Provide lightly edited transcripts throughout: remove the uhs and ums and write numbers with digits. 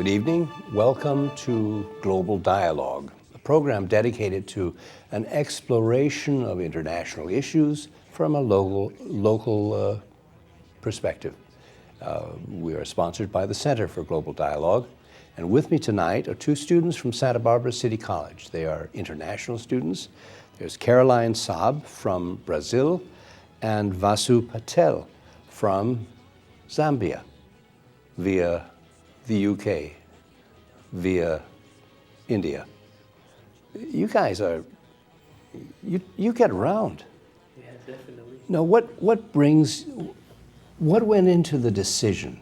Good evening. Welcome to Global Dialogue, a program dedicated to an exploration of international issues from a local perspective. We are sponsored by the Center for Global Dialogue, and with me tonight are two students from Santa Barbara City College. They are international students. There's Caroline Saab from Brazil and Vasu Patel from Zambia via the UK, via India. You guys are, you get around. Yeah, definitely. Now, what went into the decision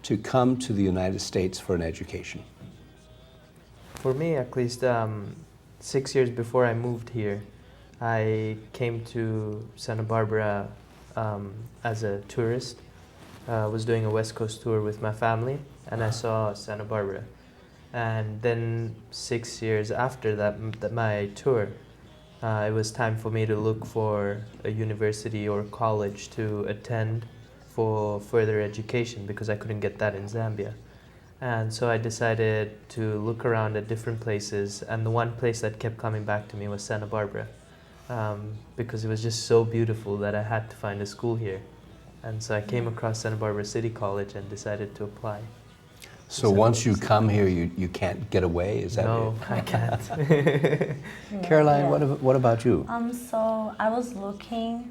to come to the United States for an education? For me, at least 6 years before I moved here, I came to Santa Barbara as a tourist. I was doing a West Coast tour with my family, and I saw Santa Barbara. And then 6 years after my tour, it was time for me to look for a university or college to attend for further education because I couldn't get that in Zambia. And so I decided to look around at different places, and the one place that kept coming back to me was Santa Barbara because it was just so beautiful that I had to find a school here. And so I came across Santa Barbara City College and decided to apply. So once you come here, you can't get away? Is that No, it? I can't. Caroline, what about you? So I was looking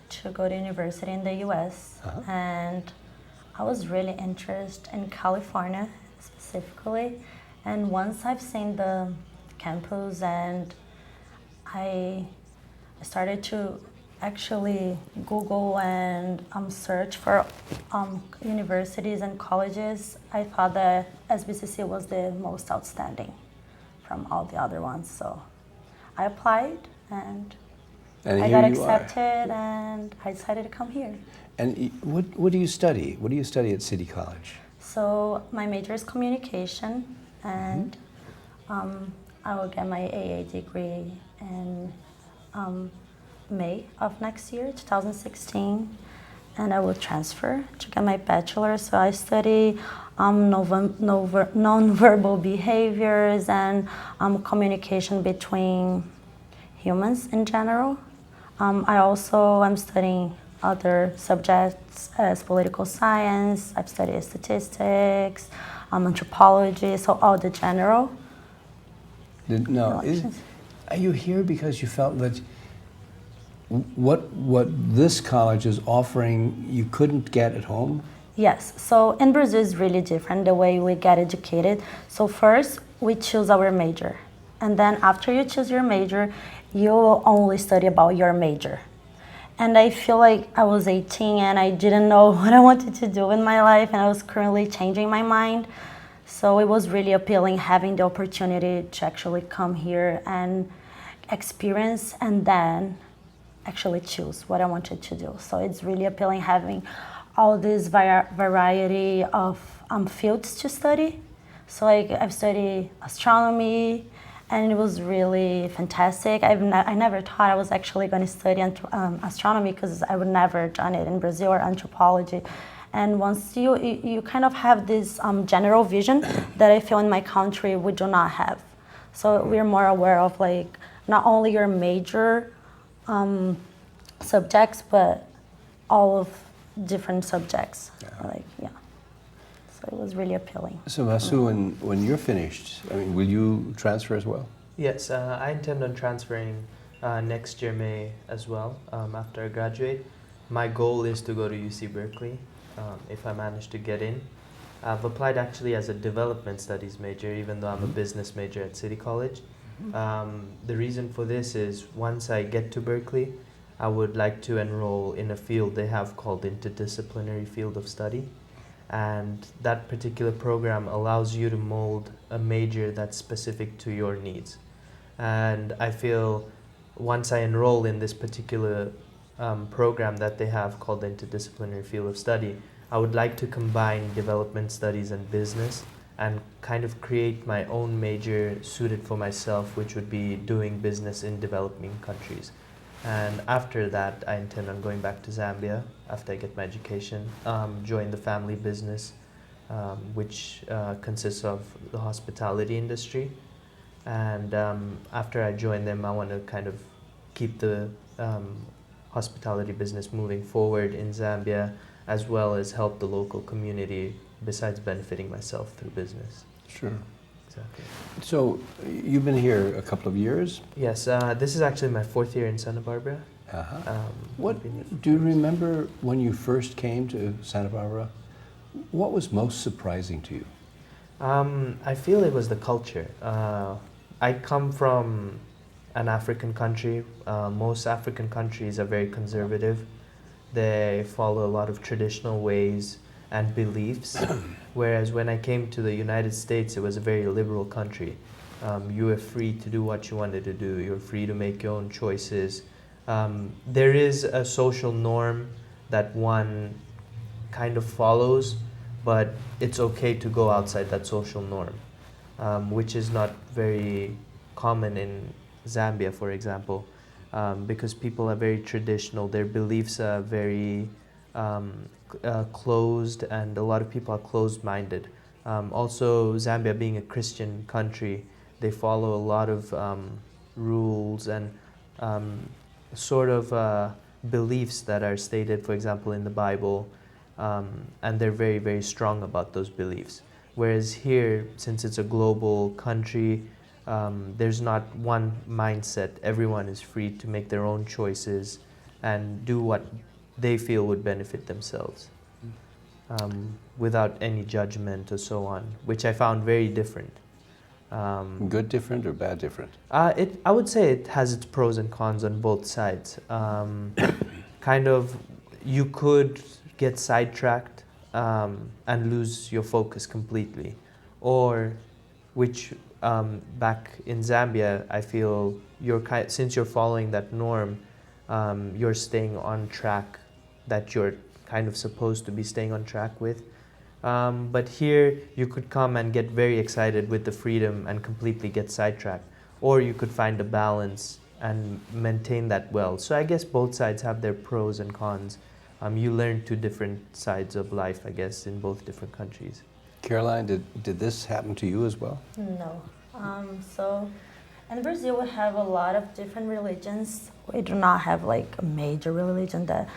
to go to university in the US, and I was really interested in California specifically. And once I've seen the campus, and I started to actually Google and search for universities and colleges, I thought that SBCC was the most outstanding from all the other ones. So I applied, and I got accepted, and I decided to come here. And what do you study? What do you study at City College? So my major is communication, and I will get my AA degree in May of next year, 2016, and I will transfer to get my bachelor. So I study non-verbal behaviors and communication between humans in general. I also am studying other subjects as political science. I've studied statistics, anthropology, so all the general. Are you here because you felt that what this college is offering you couldn't get at home? Yes, so in Brazil is really different the way we get educated. So first we choose our major, and then after you choose your major, you will only study about your major. And I feel like I was 18 and I didn't know what I wanted to do in my life, and I was currently changing my mind. So it was really appealing having the opportunity to actually come here and experience and then actually choose what I wanted to do. So it's really appealing having all this variety of fields to study. So I've studied astronomy, and it was really fantastic. I never thought I was actually going to study astronomy because I would never done it in Brazil, or anthropology. And once you kind of have this general vision that I feel in my country we do not have. So we're more aware of like not only your major subjects, but all of different subjects. So it was really appealing. So Vasu, when you're finished, will you transfer as well? Yes, I intend on transferring next year May as well after I graduate. My goal is to go to UC Berkeley if I manage to get in. I've applied actually as a development studies major, even though I'm a business major at City College. The reason for this is once I get to Berkeley, I would like to enroll in a field they have called interdisciplinary field of study. And that particular program allows you to mold a major that's specific to your needs. And I feel once I enroll in this particular program that they have called the interdisciplinary field of study, I would like to combine development studies and business and kind of create my own major suited for myself, which would be doing business in developing countries. And after that, I intend on going back to Zambia after I get my education, join the family business, which consists of the hospitality industry. And after I join them, I want to kind of keep the hospitality business moving forward in Zambia, as well as help the local community besides benefiting myself through business. Sure. Exactly. So you've been here a couple of years? Yes, this is actually my 4th year in Santa Barbara. Uh-huh. I've been here for Do you 4 years. remember when you first came to Santa Barbara? What was most surprising to you? I feel it was the culture. I come from an African country. Most African countries are very conservative. They follow a lot of traditional ways and beliefs, whereas when I came to the United States, it was a very liberal country. You were free to do what you wanted to do. You're free to make your own choices. There is a social norm that one kind of follows, but it's okay to go outside that social norm, which is not very common in Zambia, for example, because people are very traditional. Their beliefs are very closed, and a lot of people are closed-minded. Also, Zambia being a Christian country, they follow a lot of rules and sort of beliefs that are stated, for example, in the Bible, and they're very, very strong about those beliefs. Whereas here, since it's a global country, there's not one mindset. Everyone is free to make their own choices and do what they feel would benefit themselves, without any judgment or so on, which I found very different. Good different or bad different? I would say it has its pros and cons on both sides. Kind of, you could get sidetracked and lose your focus completely, or which back in Zambia, I feel since you're following that norm, you're staying on track that you're kind of supposed to be staying on track with. But here, you could come and get very excited with the freedom and completely get sidetracked. Or you could find a balance and maintain that well. So I guess both sides have their pros and cons. You learn 2 different sides of life, I guess, in both different countries. Caroline, did this happen to you as well? No. So in Brazil, we have a lot of different religions. We do not have like a major religion that.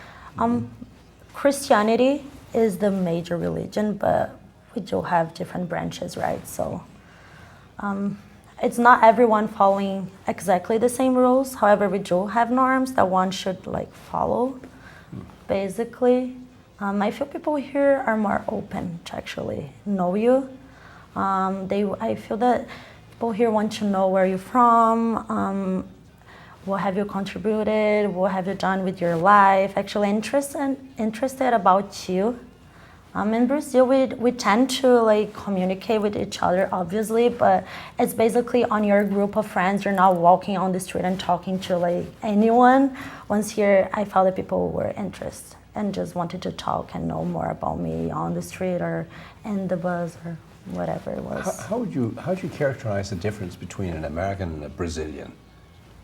Christianity is the major religion, but we do have different branches, right? So it's not everyone following exactly the same rules. However, we do have norms that one should like follow, basically. I feel people here are more open to actually know you. I feel that people here want to know where you're from, what have you contributed, what have you done with your life, actually interested about you. In Brazil, we tend to like communicate with each other, obviously, but it's basically on your group of friends. You're not walking on the street and talking to like anyone. Once here, I felt that people were interested and just wanted to talk and know more about me on the street or in the bus or whatever it was. How would you characterize the difference between an American and a Brazilian?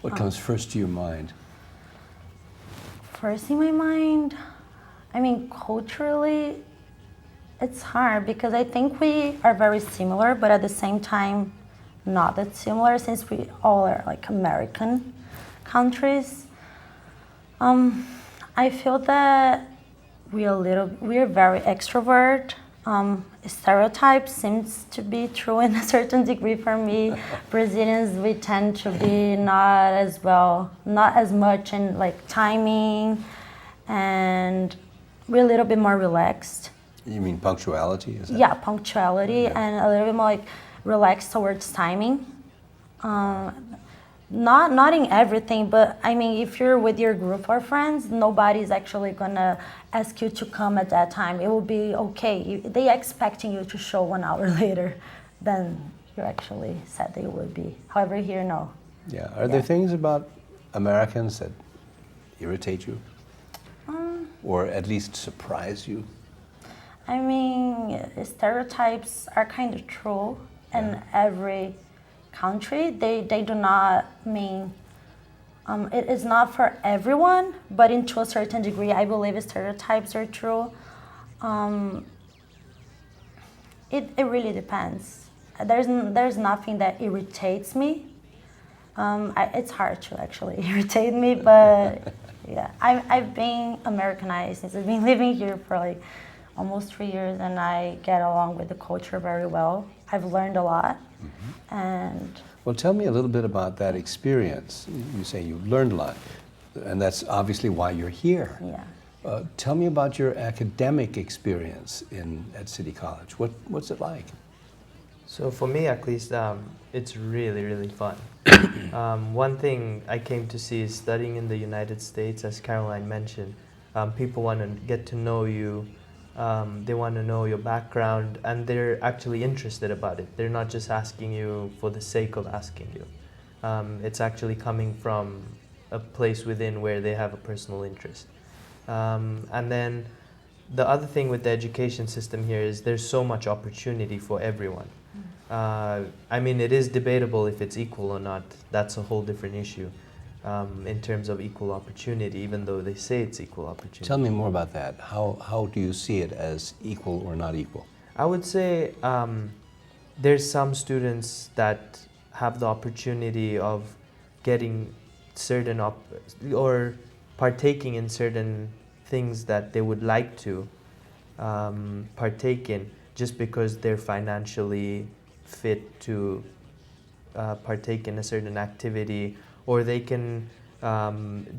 What comes first to your mind? First in my mind, I mean, culturally, it's hard because I think we are very similar, but at the same time, not that similar since we all are like American countries. I feel that we're very extrovert. Stereotypes seems to be true in a certain degree for me. Brazilians, we tend to be not as much in like timing, and we're a little bit more relaxed. You mean punctuality? Is that? Yeah, punctuality and a little bit more like relaxed towards timing. Not in everything, but I mean, if you're with your group or friends, nobody's actually gonna ask you to come at that time. It will be okay. They expecting you to show 1 hour later than you actually said they would be. However, here, no. Yeah. Are there things about Americans that irritate you? Or at least surprise you? I mean, stereotypes are kind of true in every country. They do not mean, it is not for everyone, but to a certain degree, I believe stereotypes are true. It really depends. There's nothing that irritates me. It's hard to actually irritate me, but yeah, I've been Americanized since I've been living here for like almost 3 years, and I get along with the culture very well. I've learned a lot, and Well, tell me a little bit about that experience. You say you learned a lot, and that's obviously why you're here. yeah. Tell me about your academic experience at City College. What's it like? So for me, at least, it's really, really fun. One thing I came to see is studying in the United States, as Caroline mentioned, people want to get to know you, they want to know your background, and they're actually interested about it. They're not just asking you for the sake of asking you. It's actually coming from a place within where they have a personal interest. And then the other thing with the education system here is there's so much opportunity for everyone. I mean, it is debatable if it's equal or not. That's a whole different issue in terms of equal opportunity, even though they say it's equal opportunity. Tell me more about that. How do you see it as equal or not equal? I would say there's some students that have the opportunity of getting certain or partaking in certain things that they would like to partake in just because they're financially fit to partake in a certain activity, or they can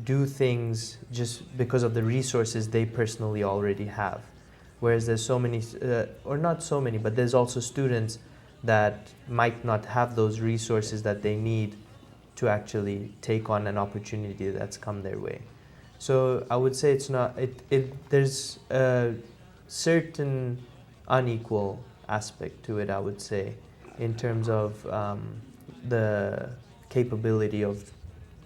do things just because of the resources they personally already have. Whereas there's so many, or not so many, but there's also students that might not have those resources that they need to actually take on an opportunity that's come their way. So I would say it's not, there's a certain unequal aspect to it, I would say, in terms of the capability of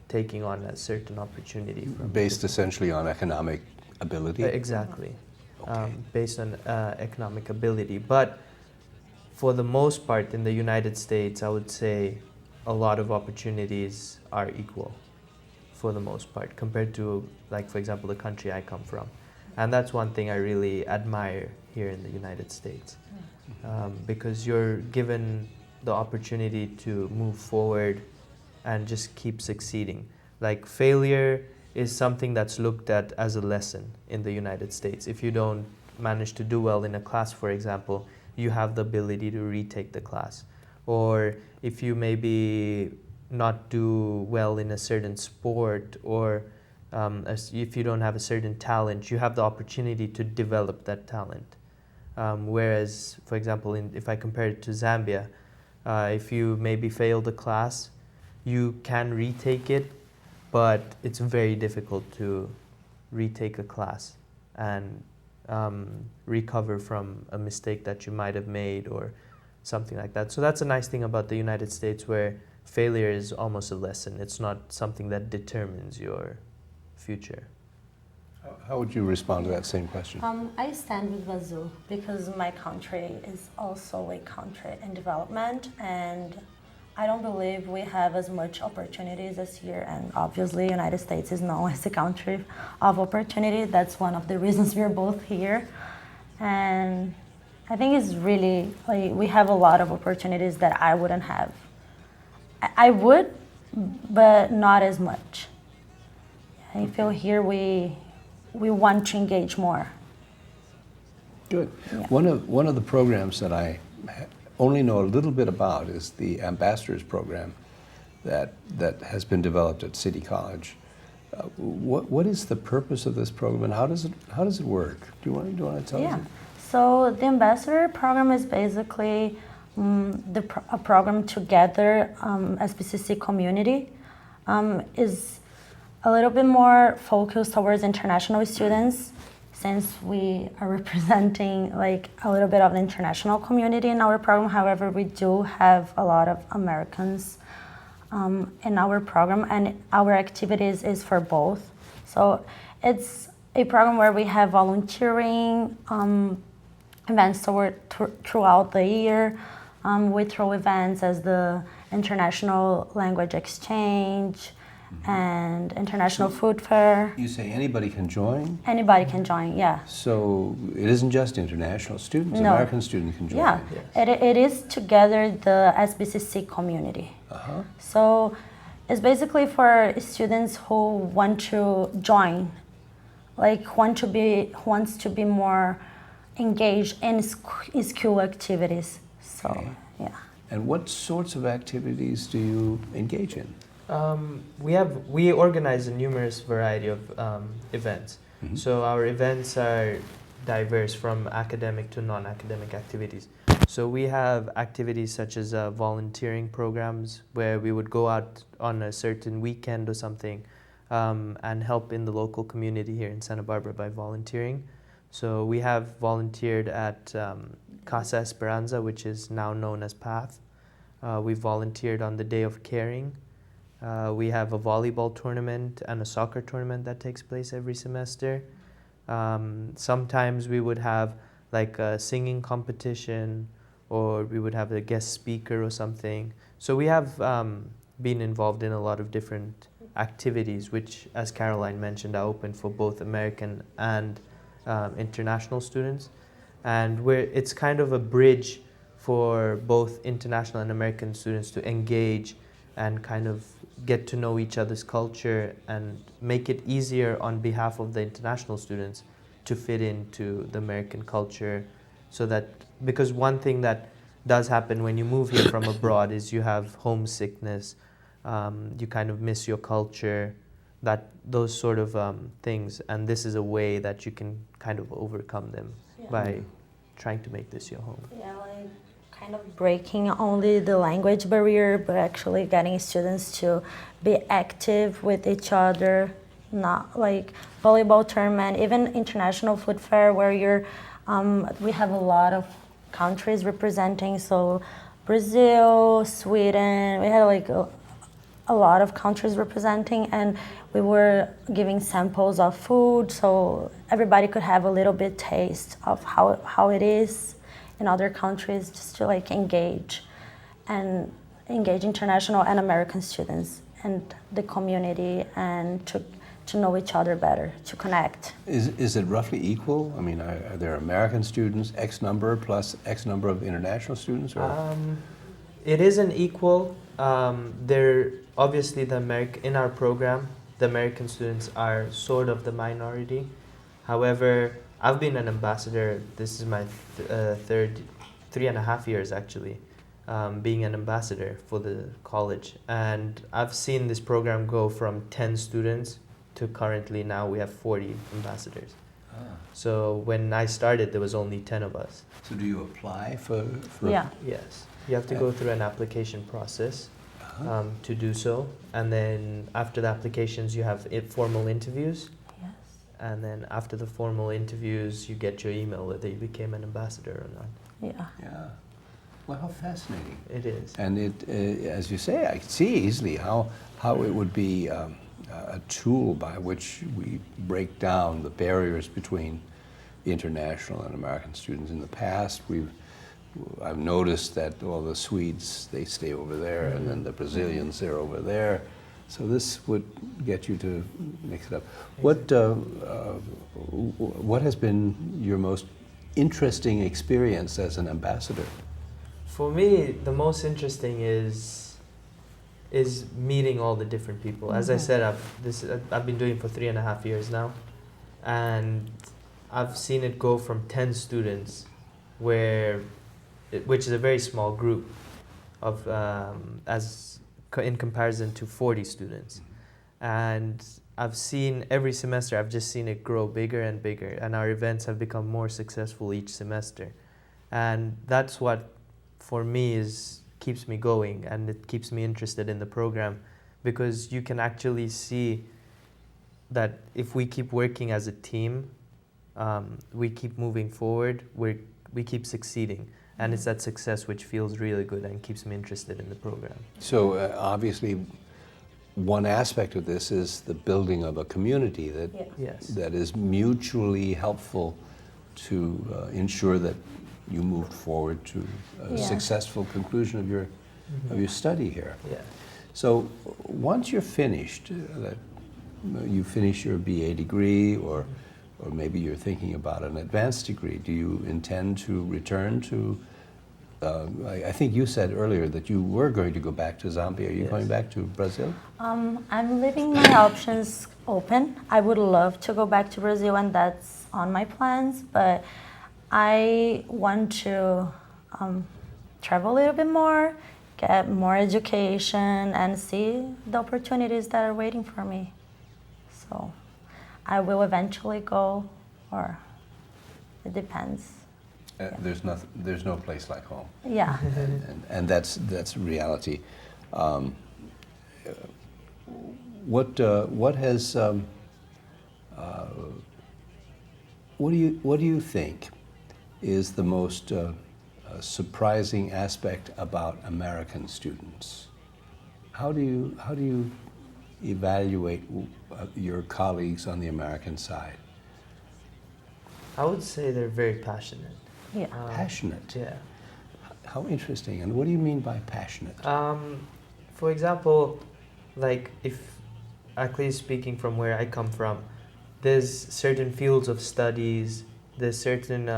taking on a certain opportunity. Based essentially on economic ability? Exactly. Okay. Based on economic ability. But for the most part in the United States, I would say a lot of opportunities are equal for the most part compared to, like, for example, the country I come from. And that's one thing I really admire here in the United States, because you're given the opportunity to move forward and just keep succeeding. Like, failure is something that's looked at as a lesson in the United States. If you don't manage to do well in a class, for example, you have the ability to retake the class. Or if you maybe not do well in a certain sport, or if you don't have a certain talent, you have the opportunity to develop that talent. Whereas, for example, if I compare it to Zambia, if you maybe fail the class, you can retake it, but it's very difficult to retake a class and recover from a mistake that you might have made or something like that. So that's a nice thing about the United States, where failure is almost a lesson. It's not something that determines your future. How would you respond to that same question? I stand with Vasu because my country is also a country in development, and I don't believe we have as much opportunities as here, and obviously United States is known as a country of opportunity. That's one of the reasons we're both here. And I think it's really, like, we have a lot of opportunities that I wouldn't have. I would, but not as much. I feel here we want to engage more. Good. Yeah. One of the programs that I only know a little bit about is the Ambassadors Program that has been developed at City College. What is the purpose of this program, and how does it work? Do you want to tell us? Yeah. So the Ambassador Program is basically a program to gather SBCC community. Is a little bit more focused towards international students, since we are representing like a little bit of the international community in our program. However, we do have a lot of Americans in our program, and our activities is for both. So it's a program where we have volunteering events throughout the year. We throw events as the International Language Exchange, and international food fair. You say anybody can join? Anybody can join, yeah. So it isn't just international students, No. American students can join. Yeah, it is together the SBCC community. Uh-huh. So it's basically for students who want to join, like who wants to be more engaged in school activities. So Okay. yeah. And what sorts of activities do you engage in? We organize a numerous variety of events. Mhm. So our events are diverse from academic to non-academic activities. So we have activities such as volunteering programs where we would go out on a certain weekend or something and help in the local community here in Santa Barbara by volunteering. So we have volunteered at Casa Esperanza, which is now known as PATH. We volunteered on the Day of Caring. We have a volleyball tournament and a soccer tournament that takes place every semester. Sometimes we would have like a singing competition, or we would have a guest speaker or something. So we have been involved in a lot of different activities, which, as Caroline mentioned, are open for both American and international students. And it's kind of a bridge for both international and American students to engage and kind of get to know each other's culture and make it easier on behalf of the international students to fit into the American culture. So that, because one thing that does happen when you move here from abroad is you have homesickness, you kind of miss your culture, those sort of things, and this is a way that you can kind of overcome them by trying to make this your home. Yeah, like kind of breaking only the language barrier, but actually getting students to be active with each other, not like volleyball tournament, even international food fair where we have a lot of countries representing, so Brazil, Sweden, we had like a lot of countries representing, and we were giving samples of food so everybody could have a little bit taste of how it is in other countries, just to like engage international and American students and the community, and to know each other better, to connect. Is it roughly equal? I mean, are there American students, X number plus X number of international students? Or? It isn't equal. Obviously in our program, the American students are sort of the minority. However, I've been an ambassador. This is my 3.5 years actually, being an ambassador for the college. And I've seen this program go from 10 students to currently now we have 40 ambassadors. So when I started, there was only 10 of us. So do you apply for Yeah. Yes. You have to go through an application process to do so. And then after the applications, you have formal interviews. Yes. And then after the formal interviews, you get your email whether you became an ambassador or not. Yeah. Yeah. Well, how fascinating. It is. And it, as you say, I can see easily how it would be a tool by which we break down the barriers between international and American students. In the past, I've noticed that all the Swedes, they stay over there, and then the Brazilians, they're over there. So this would get you to mix it up. What has been your most interesting experience as an ambassador? For me, the most interesting is meeting all the different people. As I said, I've been doing it for 3.5 years now, and I've seen it go from 10 students, which is a very small group, of in comparison to 40 students, and I've seen every semester. I've just seen it grow bigger and bigger, and our events have become more successful each semester, and that's what, for me, keeps me going, and it keeps me interested in the program, because you can actually see that if we keep working as a team, we keep moving forward, we keep succeeding, and it's that success which feels really good and keeps me interested in the program. So obviously, one aspect of this is the building of a community that is mutually helpful to ensure that you moved forward to a successful conclusion of your study here. Yeah. So once you're finished, you finish your BA degree, or maybe you're thinking about an advanced degree, do you intend to return to, I think you said earlier that you were going to go back to Zambia. Are you going back to Brazil? I'm leaving my options open. I would love to go back to Brazil, and that's on my plans, but I want to travel a little bit more, get more education, and see the opportunities that are waiting for me. So I will eventually go, or it depends. There's no place like home. Yeah. And that's reality. What do you think is the most surprising aspect about American students? How do you evaluate your colleagues on the American side? I would say they're very passionate. Yeah. Passionate? Yeah. How interesting. And what do you mean by passionate? For example, like if, actually speaking from where I come from, there's certain fields of studies, there's certain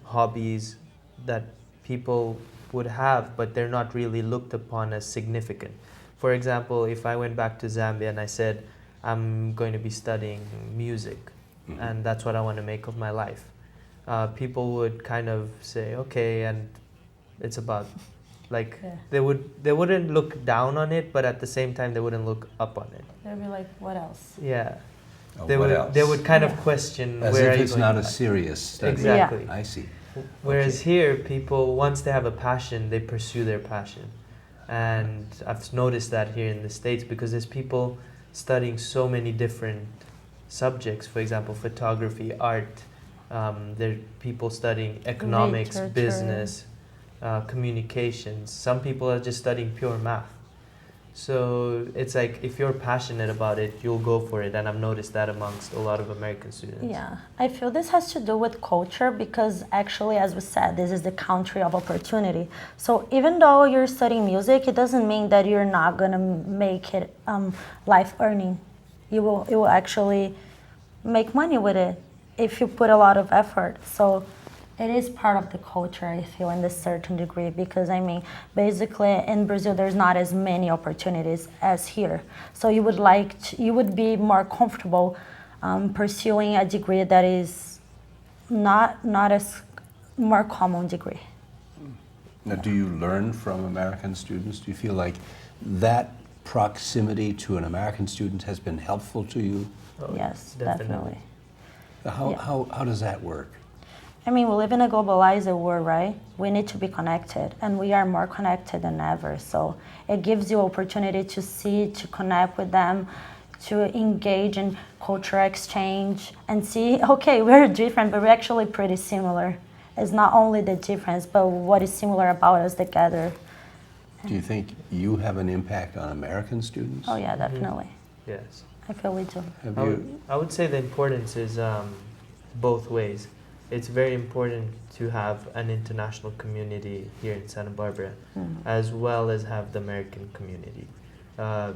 hobbies that people would have, but they're not really looked upon as significant. For example, if I went back to Zambia and I said, I'm going to be studying music, and that's what I want to make of my life, people would kind of say, okay, and it's about, like, they wouldn't look down on it, but at the same time they wouldn't look up on it. They'd be like, what else? Yeah. Oh, They what would else? they would kind of question As where if are it's you not going a serious study. Exactly. I see. Whereas Okay. here, people, once they have a passion, they pursue their passion. And I've noticed that here in the States, because there's people studying so many different subjects. For example, photography, art. There are people studying economics, Literature. business, communications. Some people are just studying pure math. So it's like, if you're passionate about it, you'll go for it. And I've noticed that amongst a lot of American students. Yeah, I feel this has to do with culture, because actually, as we said, this is the country of opportunity. So even though you're studying music, it doesn't mean that you're not gonna make it life earning. You will actually make money with it if you put a lot of effort. So it is part of the culture, I feel, in a certain degree, because I mean, basically in Brazil there's not as many opportunities as here. So you would be more comfortable pursuing a degree that is not as more common degree. Now, do you learn from American students? Do you feel like that proximity to an American student has been helpful to you? Oh, Yes, definitely. How does that work? I mean, we live in a globalized world, right? We need to be connected, and we are more connected than ever. So it gives you opportunity to see, to connect with them, to engage in cultural exchange, and see, okay, we're different, but we're actually pretty similar. It's not only the difference, but what is similar about us together. Do you think you have an impact on American students? Oh yeah, definitely. Yes. I feel we do. Have I you? would say the importance is both ways. It's very important to have an international community here in Santa Barbara, as well as have the American community. The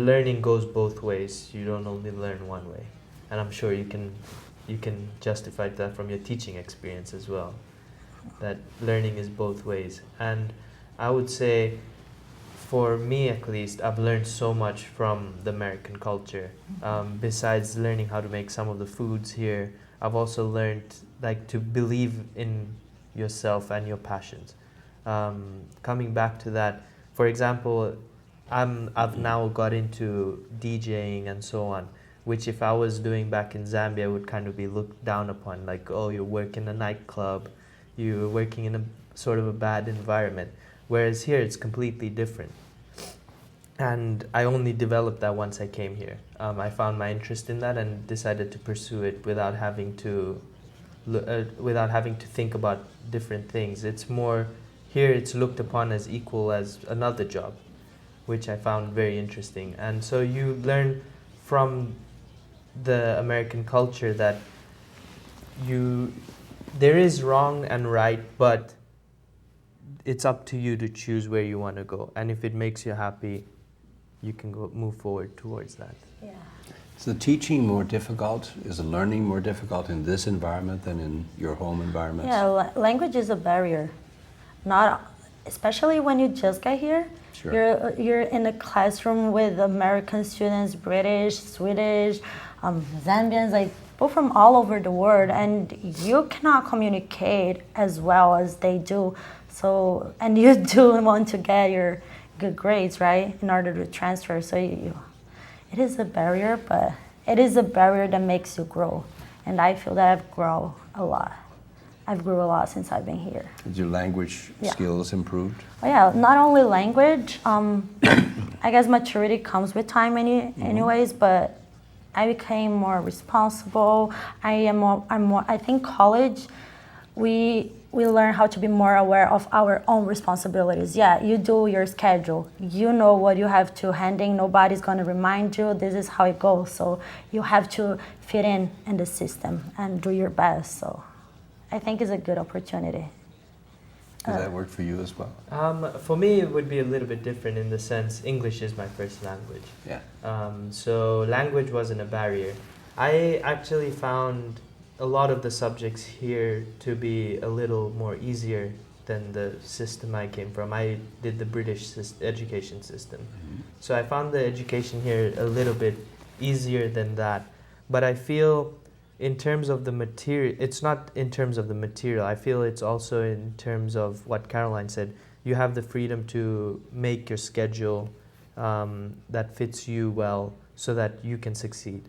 learning goes both ways. You don't only learn one way, and I'm sure you can justify that from your teaching experience as well. That learning is both ways, and I would say, for me at least, I've learned so much from the American culture. Besides learning how to make some of the foods here, I've also learned to believe in yourself and your passions. Coming back to that, for example, I've now got into DJing and so on, which if I was doing back in Zambia would kind of be looked down upon, like, oh, you work in a nightclub, you're working in a sort of a bad environment. Whereas here it's completely different. And I only developed that once I came here. I found my interest in that and decided to pursue it without having to think about different things. It's more, here it's looked upon as equal as another job, which I found very interesting. And so you learn from the American culture that there is wrong and right, but it's up to you to choose where you want to go. And if it makes you happy, you can move forward towards that. Yeah. Is the teaching more difficult? Is the learning more difficult in this environment than in your home environment? Yeah, language is a barrier. Not, especially when you just get here. Sure. You're in a classroom with American students, British, Swedish, Zambians, like people from all over the world, and you cannot communicate as well as they do. So, and you do want to get your good grades, right, in order to transfer. So it is a barrier, but it is a barrier that makes you grow. And I feel that I've grown a lot. I've grew a lot since I've been here. Has your language Yeah. skills improved? Oh, yeah, not only language, I guess maturity comes with time anyways, but I became more responsible. I think college, we learn how to be more aware of our own responsibilities. Yeah, you do your schedule. You know what you have to hand in. Nobody's going to remind you. This is how it goes. So you have to fit in the system and do your best. So I think it's a good opportunity. Does that work for you as well? For me, it would be a little bit different in the sense English is my first language. Yeah. So language wasn't a barrier. I actually found a lot of the subjects here to be a little more easier than the system I came from. I did the British education system. Mm-hmm. So I found the education here a little bit easier than that. But I feel in terms of the material, it's not in terms of the material. I feel it's also in terms of what Caroline said. You have the freedom to make your schedule that fits you well so that you can succeed.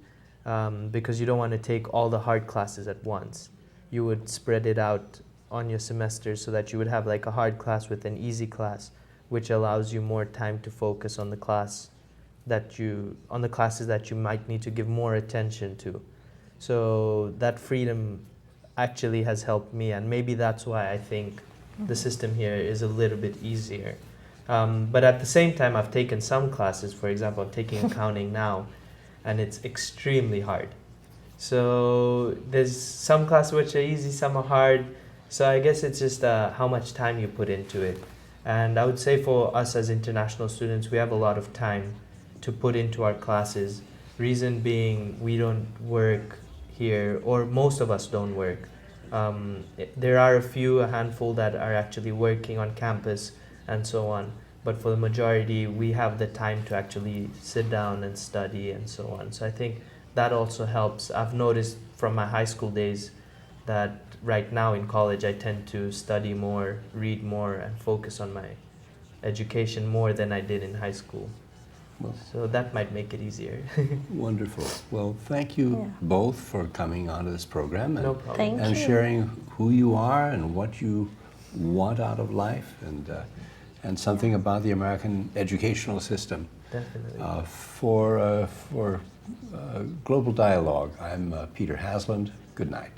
Because you don't want to take all the hard classes at once. You would spread it out on your semesters so that you would have like a hard class with an easy class, which allows you more time to focus on the classes that you might need to give more attention to. So that freedom actually has helped me, and maybe that's why I think the system here is a little bit easier. But at the same time, I've taken some classes. For example, I'm taking accounting now, and it's extremely hard. So there's some classes which are easy, some are hard. So I guess it's just how much time you put into it. And I would say for us as international students, we have a lot of time to put into our classes. Reason being, we don't work here, or most of us don't work. There are a handful that are actually working on campus and so on. But for the majority, we have the time to actually sit down and study and so on. So I think that also helps. I've noticed from my high school days that right now in college, I tend to study more, read more, and focus on my education more than I did in high school. Well, So that might make it easier. wonderful. Well, thank you both for coming onto this program No problem. Thank and you. sharing who you are and what you want out of life, and something about the American educational system. Definitely. For Global Dialogue, I'm Peter Hasland. Good night.